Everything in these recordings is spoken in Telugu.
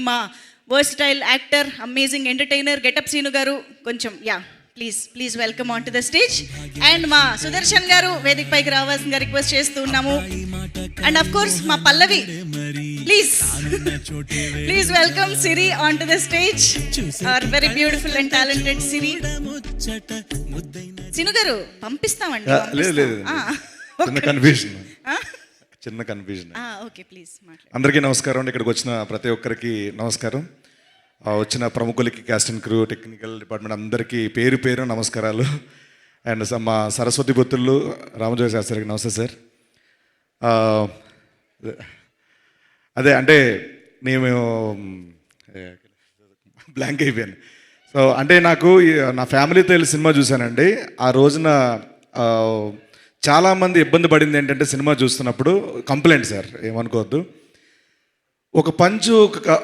మా versatile actor, amazing entertainer getup Seenu గారు కొంచెం please welcome on to the stage. And మా సుదర్శన్ గారు వేదిక పైకి రావాల్సిందిగా రిక్వెస్ట్ చేస్తూ ఉన్నాము. అండ్ అఫ్ కోర్స్ మా Pallavi, please welcome Siri on to the stage, are very beautiful and talented Siri. Seenu garu పంపిస్తామండి. చిన్న కన్ఫ్యూజన్. ఓకే, ప్లీజ్ మాట్లాడండి. అందరికీ నమస్కారం అండి. ఇక్కడికి వచ్చిన ప్రతి ఒక్కరికి నమస్కారం. వచ్చిన ప్రముఖులకి, cast and crew, technical department అందరికీ పేరు పేరు నమస్కారాలు. అండ్ మా సరస్వతి బొత్తులు రామజోగి శాస్త్రికి నమస్తే సార్. అదే అంటే నేను బ్లాంక్ అయిపోయాను. సో అంటే నాకు నా ఫ్యామిలీతో వెళ్ళి సినిమా చూశానండి. ఆ రోజున చాలామంది ఇబ్బంది పడింది ఏంటంటే, సినిమా చూస్తున్నప్పుడు కంప్లైంట్ సార్, ఏమనుకోవద్దు, ఒక పంచు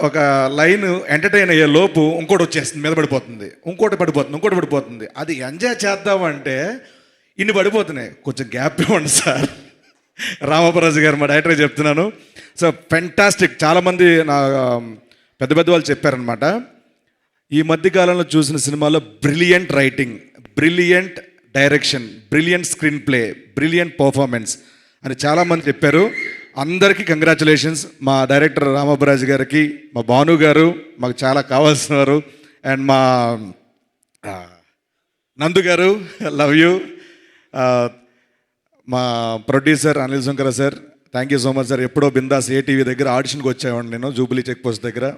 ఒక లైన్ ఎంటర్టైన్ అయ్యే లోపు ఇంకోటి వచ్చేస్తుంది, మీద పడిపోతుంది, ఇంకోటి పడిపోతుంది. అది ఎంజాయ్ చేద్దామంటే ఇన్ని పడిపోతున్నాయి. కొంచెం గ్యాప్ ఇవ్వండి సార్. రామపరాజు గారు, మా డైరెక్టర్ చెప్తున్నాను. So fantastic. చాలామంది నా పెద్ద వాళ్ళు చెప్పారనమాట, ఈ మధ్యకాలంలో చూసిన సినిమాలో brilliant writing, brilliant direction, brilliant screen play, brilliant performance అని చాలామంది చెప్పారు. అందరికీ కంగ్రాచులేషన్స్. మా డైరెక్టర్ రామపరాజు గారికి, మా భాను గారు మాకు చాలా కావాల్సిన వారు, అండ్ మా నందు గారు, లవ్ యూ. మా producer Anil Shankara sir, thank you so much sir. ఎప్పుడో బిందాస్ ఏటీవీ దగ్గర ఆడిషన్కి వచ్చేవాడిని నేను, జూబిలీ చెక్ పోస్ట్ దగ్గర.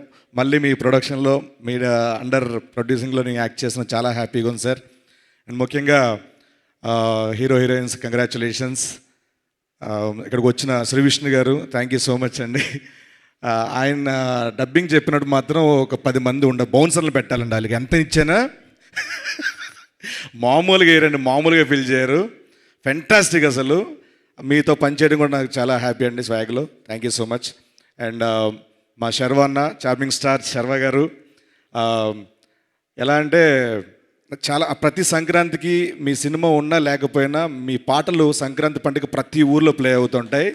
మళ్ళీ మీ ప్రొడక్షన్లో, మీ అండర్ ప్రొడ్యూసింగ్లో నేను యాక్ట్ చేసిన చాలా హ్యాపీగా ఉంది సార్. అండ్ ముఖ్యంగా హీరో హీరోయిన్స్ కంగ్రాచులేషన్స్. ఇక్కడికి వచ్చిన శ్రీ విష్ణు గారు, థ్యాంక్ యూ సో మచ్ అండి. ఆయన డబ్బింగ్ చెప్పినట్టు మాత్రం ఒక 10 మంది బౌన్సర్లు పెట్టాలండి. వాళ్ళకి ఎంత ఇచ్చానా మామూలుగా వేయరండి, మామూలుగా ఫీల్ చేయరు. ఫెంటాస్టిక్. అసలు మీతో పనిచేయడం కూడా నాకు చాలా హ్యాపీ అండి, స్వాగ్లో. Thank you so much. And మా శర్వ అన్న, చార్మింగ్ స్టార్ శర్వ గారు, ఎలా అంటే చాలా ప్రతి సంక్రాంతికి మీ సినిమా ఉన్నా లేకపోయినా మీ పాటలు సంక్రాంతి పండుగ ప్రతి ఊర్లో ప్లే అవుతుంటాయి.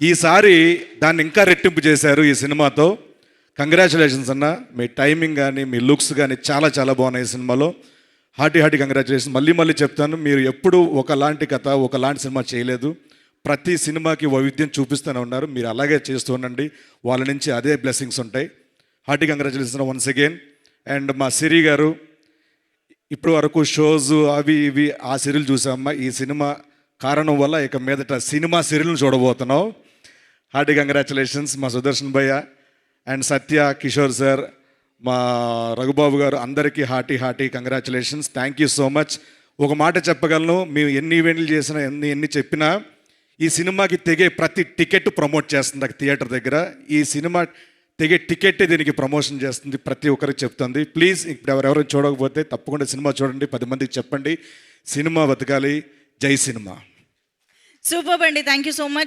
ఈసారి దాన్ని ఇంకా రెట్టింపు చేశారు ఈ సినిమాతో. కంగ్రాచులేషన్స్ అన్న. మీ టైమింగ్ కానీ, మీ లుక్స్ కానీ చాలా చాలా బాగున్నాయి ఈ సినిమాలో. Hearty congratulations. మళ్ళీ చెప్తాను, మీరు ఎప్పుడు ఒకలాంటి కథ, ఒకలాంటి సినిమా చేయలేదు. ప్రతి సినిమాకి వైవిధ్యం చూపిస్తూనే ఉన్నారు. మీరు అలాగే చేస్తూ ఉండండి, వాళ్ళ నుంచి అదే బ్లెస్సింగ్స్ ఉంటాయి. Hearty congratulations once again. And మా సిరి గారు, ఇప్పుడు వరకు షోస్ అవి ఇవి ఆ సీరియల్ చూసామమ్మా. ఈ సినిమా కారణం వల్ల ఇక మీదట సినిమా సీరియల్ను చూడబోతున్నాం. Hearty congratulations. మా సుదర్శన్ భయ్య అండ్ సత్య, కిషోర్ సార్, మా రఘుబాబు గారు, అందరికీ hearty congratulations. Thank you so much. ఒక మాట చెప్పగలను, మేము ఎన్ని ఈవెంట్లు చేసినా, ఎన్ని చెప్పినా, ఈ సినిమాకి తెగే ప్రతి టికెట్ ప్రమోట్ చేస్తుంది అక్కడ థియేటర్ దగ్గర. ఈ సినిమా తెగే టికెట్టే దీనికి ప్రమోషన్ చేస్తుంది, ప్రతి ఒక్కరికి చెప్తుంది. ప్లీజ్ ఇప్పుడు ఎవరెవరు చూడకపోతే తప్పకుండా సినిమా చూడండి, 10 మందికి చెప్పండి. సినిమా బతకాలి. జై సినిమా. సూపర్ అండి, థ్యాంక్ యూ సో మచ్.